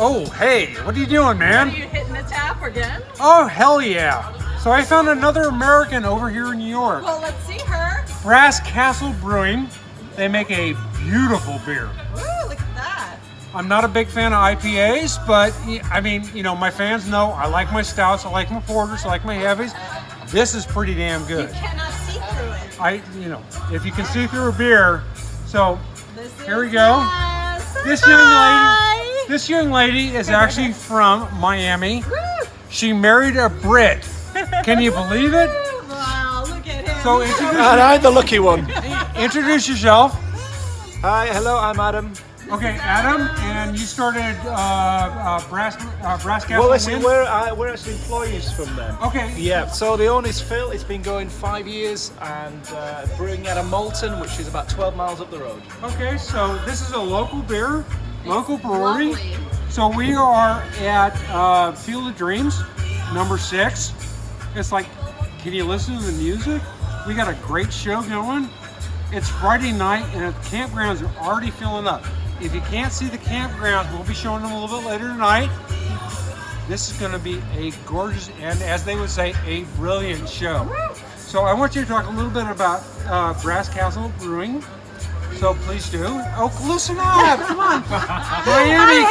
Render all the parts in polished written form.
Oh, hey, what are you doing, Are man? you hitting the tap again? Oh, hell yeah. So I found another American over here in New York. Well, let's see her. Brass Castle Brewing. They make a beautiful beer. Woo, look at that. I'm not a big fan of IPAs, but I mean, you know, my fans know I like my stouts, I like my porters, I like my heavies. This is pretty damn You good. cannot see through it. If you can see through a beer. So This here we is go. us. This young lady is actually from Miami. Woo. She married a Brit. Can you believe it? Wow, look at him. So And I'm the lucky one. introduce yourself. Hi, hello, I'm Adam. Okay, Adam, and you started Brass Castle Well, listen, when? we're actually employees from them. Okay. Yeah, so the owner's Phil. It's been going 5 years and brewing out of Moulton, which is about 12 miles up the road. Okay, so this is a local beer, local brewery. lovely. So we are at Field of Dreams, number 6. It's like, can you listen to the music? We got a great show going. It's Friday night and the campgrounds are already filling up. If you can't see the campgrounds, we'll be showing them a little bit later tonight. This is going to be a gorgeous and, as they would say, a brilliant show. So I want you to talk a little bit about Brass Castle Brewing. So please do. Oh, loosen up! Come on, Miami!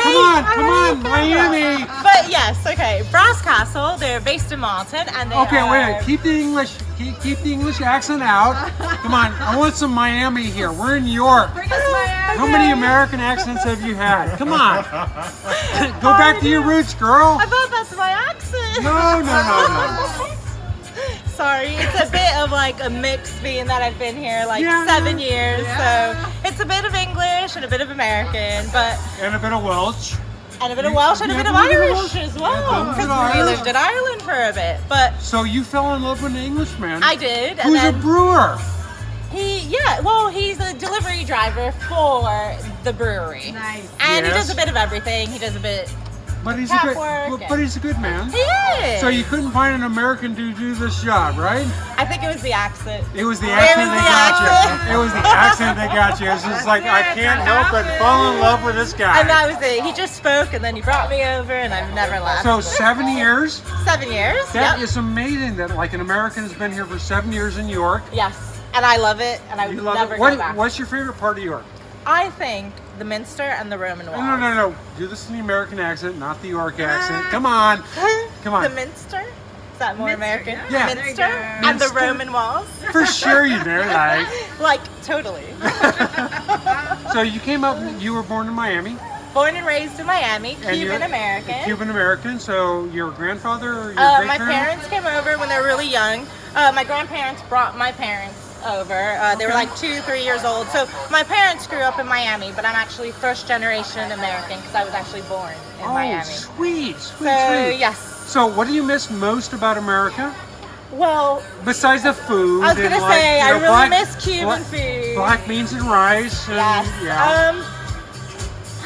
Come on, Miami! But yes, okay. Brass Castle, they're based in Malton, and they Okay, are... wait. Keep the English accent out. Come on, I want some Miami here. We're in New York. Bring us Miami. How many American accents have you had? Come on. Go back to your roots, girl. I thought that's my accent. No. Sorry, it's a bit of like a mix being that I've been here like Yeah. 7 years, Yeah. so it's a bit of English and a bit of American, but And a bit of Welsh. and a bit of Welsh and a Yeah, bit of a little bit of Irish Welsh. as Yeah, a well, little bit because of we Irish. lived in Ireland for a bit. But So you fell in love with an Englishman. I did, and Who's a then brewer. he's a delivery driver for the brewery. Nice. And he Yes. does a bit of everything. He does a bit. But he's Tap a good. work But he's a good man. He is. So you couldn't find an American to do this job, right? I think it was the accent. It was the It accent was that the got accent. you. It was the accent that got you. It's just like I can't help but fall in love with this guy. And that was it. He just spoke, and then he brought me over, and I've never left. So 7 years. 7 years. That Yep. is amazing. That like an American has been here for 7 years in New York. Yes, and I love it, and I You would love never it. go back. What's your favorite part of York? I think the Minster and the Roman walls. No. Do this in the American accent, not the York accent. Come on. Come on. The Minster. Is that more Minster, American? yeah. There you Minster go. and the Minster. Roman walls. For sure you know, like. Like totally. So you came up, you were born in Miami. Born and raised in Miami, And you're Cuban American. Cuban American, so your grandfather or your My great-grandfather? parents came over when they were really young. My grandparents brought my parents over. They were like 2, 3 years old. So my parents grew up in Miami, but I'm actually first generation American because I was actually born in Oh, Miami. sweet. So Sweet. yes. So what do you miss most about America? Well, Besides the food. I was gonna and, like, say you I know, really black- miss Cuban black- food. Black beans and rice. And, Yes. Yeah.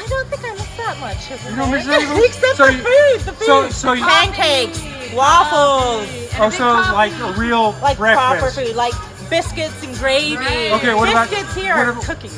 I don't think I miss that much of You don't miss America. that much? Except So for you- food. The food. so you- pancakes, waffles, Oh, so like a real like proper breakfast. food, like biscuits and gravy. Right. Okay, what about- biscuits here what are about- cookies.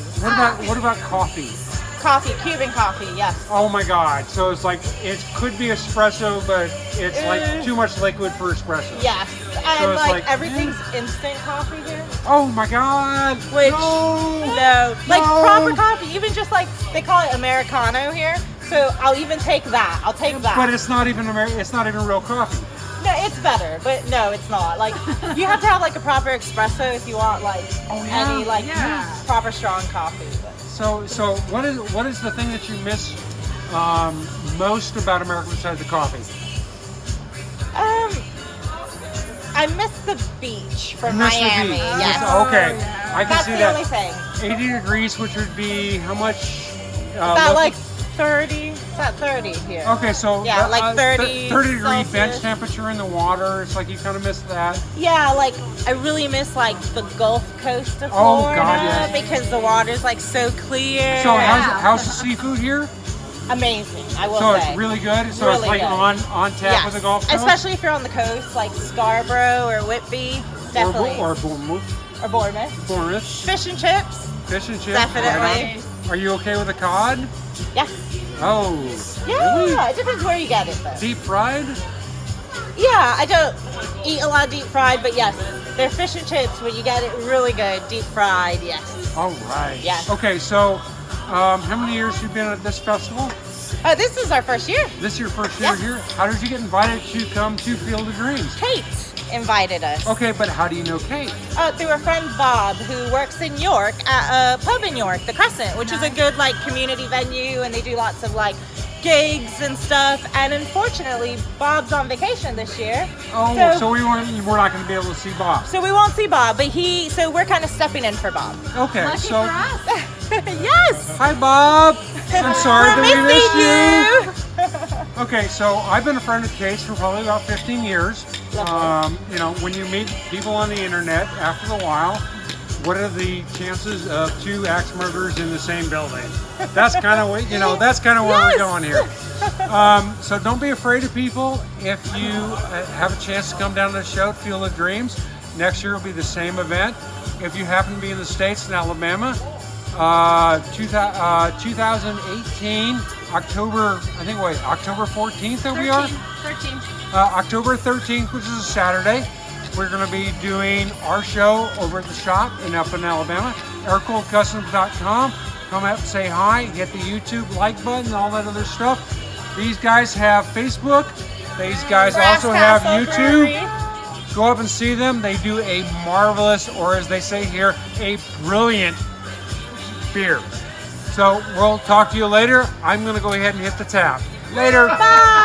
What about coffee? Coffee, Cuban coffee, yes. Oh my God! So it's like it could be espresso, but it's like too much liquid for espresso. Yes. And So it's like, like- everything's instant coffee here. Oh my God! Which No! like No. proper coffee, even just like they call it Americano here. So I'll even take that. I'll take that. But it's not even It's not even real coffee. No, it's better, but no, it's not. Like you have to have like a proper espresso if you want like yeah? any like Yeah. proper strong coffee. But So what is the thing that you miss most about America besides the coffee? I miss the beach from You miss the Miami. beach. You Yes. miss- okay, yeah. I can That's see the that. only thing. 80 degrees, which would be how much? About local- like 30. It's at 30 here. Okay, so Yeah, like 30 30 degree bench Celsius. temperature in the water. It's like you kind of miss that. Yeah, like I really miss like the Gulf Coast of Oh, Florida God, yes. because the water's like so clear. So Yeah. how's the seafood here? Amazing, I will So say. it's really good. So it's Really like good. on tap Yes. with the Gulf Coast, Especially if you're on the coast, like Scarborough or Whitby, definitely. or Bournemouth. Or Bournemouth. Bournemouth. Fish and chips, Fish and chips. definitely. right on. Are you okay with the cod? Yes. Oh, Yeah, really? it depends where you get it though. Deep fried? Yeah, I don't eat a lot of deep fried, but yes, they're fish and chips when you get it really good, deep fried, yes. All right. Yes. Okay, so how many years you been at this festival? This is our first year. This is your first year Yeah. here? How did you get invited to come to Field of Dreams? Kate invited us. Okay, but how do you know Kate? Through a friend Bob who works in York at a pub in York, the Crescent, which is a good like community venue, and they do lots of like gigs and stuff. And unfortunately, Bob's on vacation this year. Oh, so we're not going to be able to see Bob. So we won't see Bob, but so we're kind of stepping in for Bob. Okay, Lucky so for us. Yes. hi Bob. I'm sorry We're that we missed you. missing you. Okay, so I've been a friend of Kate's for probably about 15 years. You know, when you meet people on the internet, after a while, what are the chances of two axe murderers in the same building? That's kind of what, that's kind of where Yes. we're going here. So don't be afraid of people. If you have a chance to come down to the show at Field of Dreams, next year will be the same event. If you happen to be in the States in Alabama, 2018, October 14th that we are? 13. October 13th, which is a Saturday. We're going to be doing our show over at the shop up in Alabama, aircoldcustoms.com. Come out and say hi, hit the YouTube like button, all that other stuff. These guys have Facebook. These guys Brass also have Castle YouTube. Brewery. Go up and see them. They do a marvelous, or as they say here, a brilliant beer. So we'll talk to you later. I'm going to go ahead and hit the tap. Later. Bye.